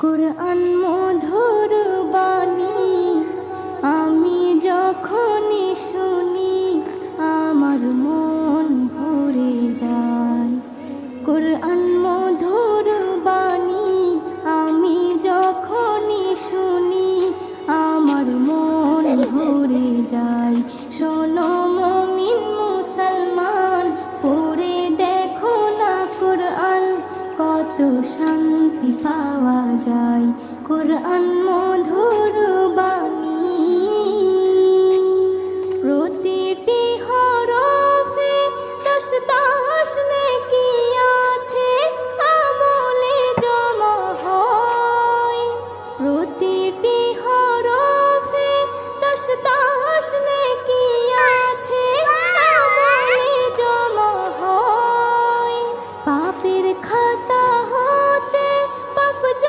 কুরআন মধুর বাণী আমি যখনই শুনি আমার মন ভরে যায়। কুরআন মধুর বাণী আমি যখনই শুনি আমার মন ভরে যায়। শোনো মুমিন মুসলমান, পড়ে দেখো না কুরআন, কত শান্তি পাওয়া যায়। কুরআন মধুর